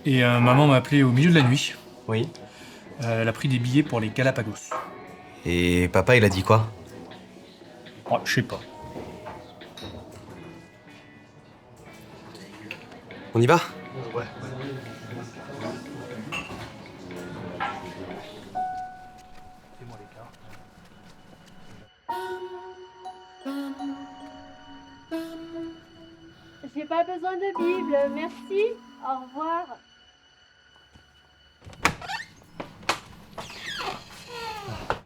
Et maman m'a appelé au milieu de la nuit. Oui. Elle a pris des billets pour les Galapagos. Et papa, il a dit quoi? Ouais, je sais pas. On y va? Ouais. Fais-moi l'écart. J'ai pas besoin de Bible, merci. Au revoir.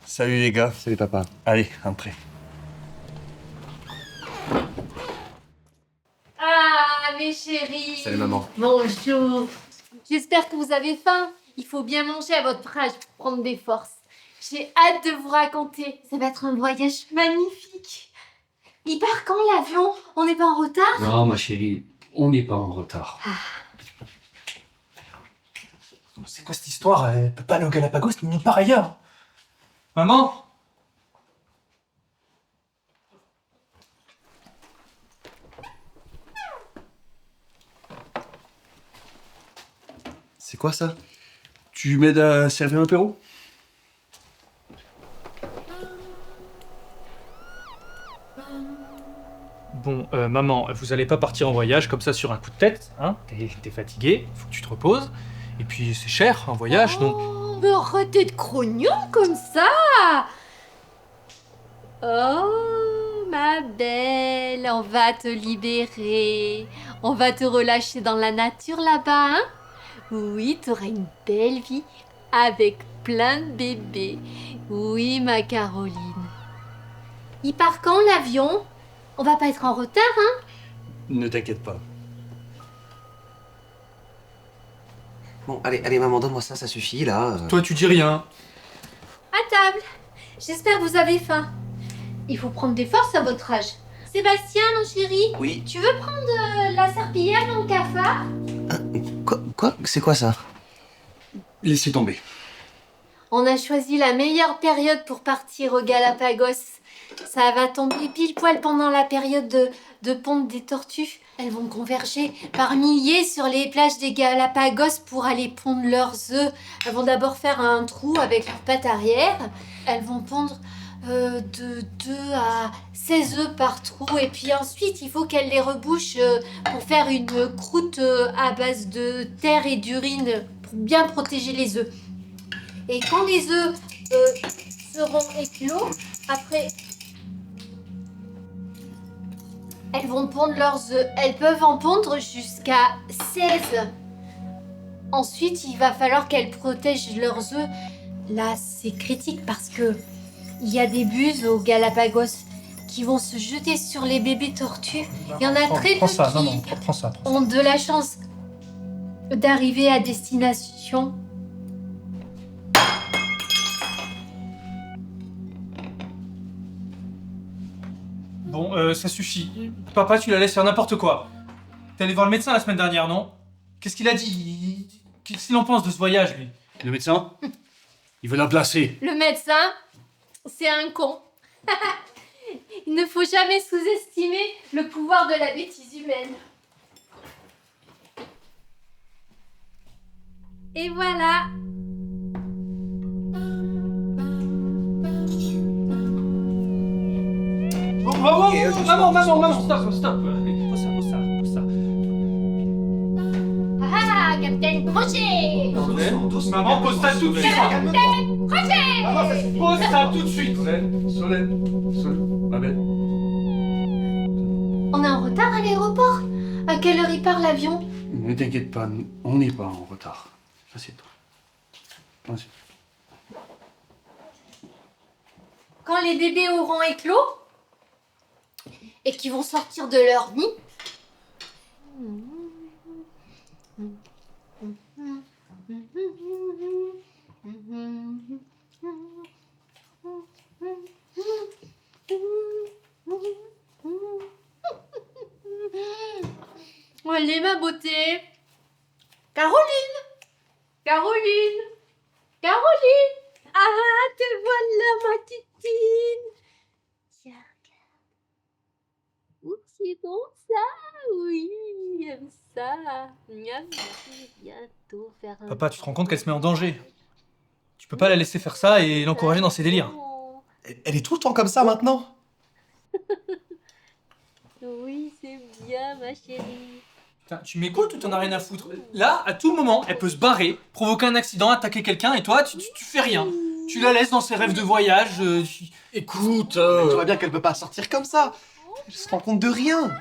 Salut les gars. Salut papa. Allez, entrez. Ah, mes chéris. Salut maman. Bonjour. J'espère que vous avez faim. Il faut bien manger à votre âge pour prendre des forces. J'ai hâte de vous raconter. Ça va être un voyage magnifique. Il part quand l'avion? On n'est pas en retard? Non, ma chérie, on n'est pas en retard. C'est quoi cette histoire? Elle peut pas aller au Galapagos ni nulle part ailleurs. Maman? C'est quoi ça? Tu m'aides à servir un apéro? Bon, maman, vous allez pas partir en voyage comme ça sur un coup de tête, hein? T'es fatiguée, faut que tu te reposes. Et puis c'est cher, un voyage, donc... Oh, mais arrêtez de grognon comme ça. Oh, ma belle, on va te libérer. On va te relâcher dans la nature là-bas, hein? Oui, t'auras une belle vie avec plein de bébés. Oui, ma Caroline. Il part quand l'avion? On va pas être en retard, hein? Ne t'inquiète pas. Bon, allez maman, donne-moi ça suffit là. Toi, tu dis rien. À table. J'espère que vous avez faim. Il faut prendre des forces à votre âge. Sébastien, mon chéri, Oui. tu veux prendre la serpillière dans le cafard? Quoi? C'est quoi ça? Laissez tomber. On a choisi la meilleure période pour partir au Galapagos. Ça va tomber pile poil pendant la période de ponte des tortues. Elles vont converger par milliers sur les plages des Galapagos pour aller pondre leurs œufs. Elles vont d'abord faire un trou avec leurs pattes arrière. Elles vont pondre de 2 à 16 œufs par trou. Et puis ensuite, il faut qu'elles les rebouchent pour faire une croûte à base de terre et d'urine pour bien protéger les œufs. Et quand les œufs seront éclos, après, elles vont pondre leurs œufs. Elles peuvent en pondre jusqu'à 16. Ensuite, il va falloir qu'elles protègent leurs œufs. Là, c'est critique parce que il y a des buses au Galapagos qui vont se jeter sur les bébés tortues. Il y en a très peu ça, qui maman, prends ça. ont de la chance d'arriver à destination. Bon, ça suffit. Papa, tu la laisses faire n'importe quoi. T'es allé voir le médecin la semaine dernière, non? Qu'est-ce qu'il a dit? Qu'est-ce qu'il en pense de ce voyage, lui? Le médecin, il veut la placer. Le médecin, c'est un con. Il ne faut jamais sous-estimer le pouvoir de la bêtise humaine. Et voilà. Maman, stop. Pose ça. Ah, Capitaine Crochet. Maman, pose ça tout de suite. Capitaine Crochet. Pose ça tout de suite. Solène, ma belle. On est en retard à l'aéroport? À quelle heure il part l'avion? Ne t'inquiète pas, on n'est pas en retard. Assieds-toi. Vas-y. Quand les bébés auront éclos et qu'ils vont sortir de leur nid, allez ma beauté. Caroline. Ah, te voilà, ma titine. Tiens, regarde. Ouh, c'est bon ça. Oui, j'aime ça. Miam, je vais bientôt faire un... Papa, tu te rends compte qu'elle se met en danger. Tu peux pas la laisser faire ça et l'encourager dans ses délires. Elle est tout le temps comme ça maintenant. Oui, c'est bien, ma chérie. Putain, tu m'écoutes ou t'en as rien à foutre? Là, à tout moment, elle peut se barrer, provoquer un accident, attaquer quelqu'un, et toi, tu fais rien. Tu la laisses dans ses rêves de voyage. Écoute, tu vois bien qu'elle peut pas sortir comme ça. Elle se rend compte de rien.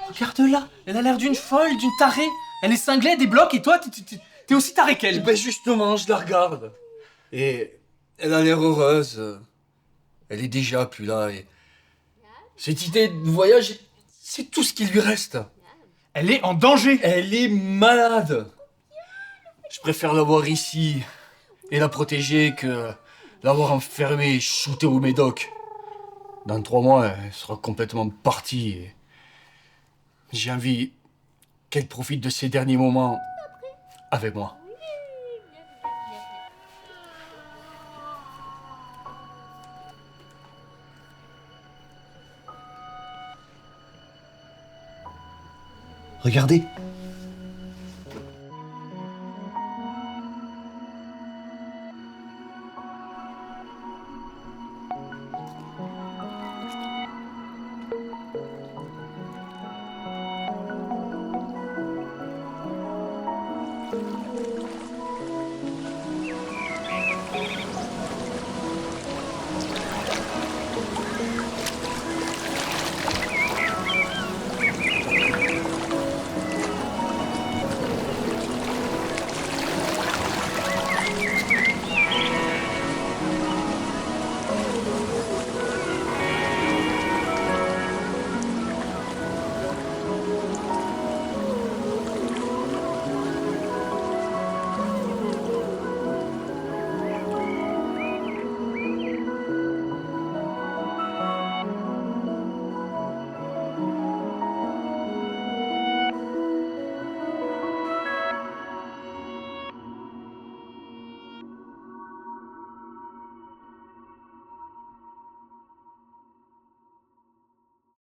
Regarde-la, elle a l'air d'une folle, d'une tarée. Elle est cinglée, des blocs, et toi, t'es aussi taré qu'elle. Ben justement, je la regarde. Et elle a l'air heureuse. Elle est déjà plus là. Et cette idée de voyage, c'est tout ce qui lui reste. Elle est en danger. Elle est malade. Je préfère l'avoir ici et la protéger que l'avoir enfermée et shootée au médoc. Dans 3 mois, elle sera complètement partie. Et j'ai envie qu'elle profite de ces derniers moments avec moi. Regardez,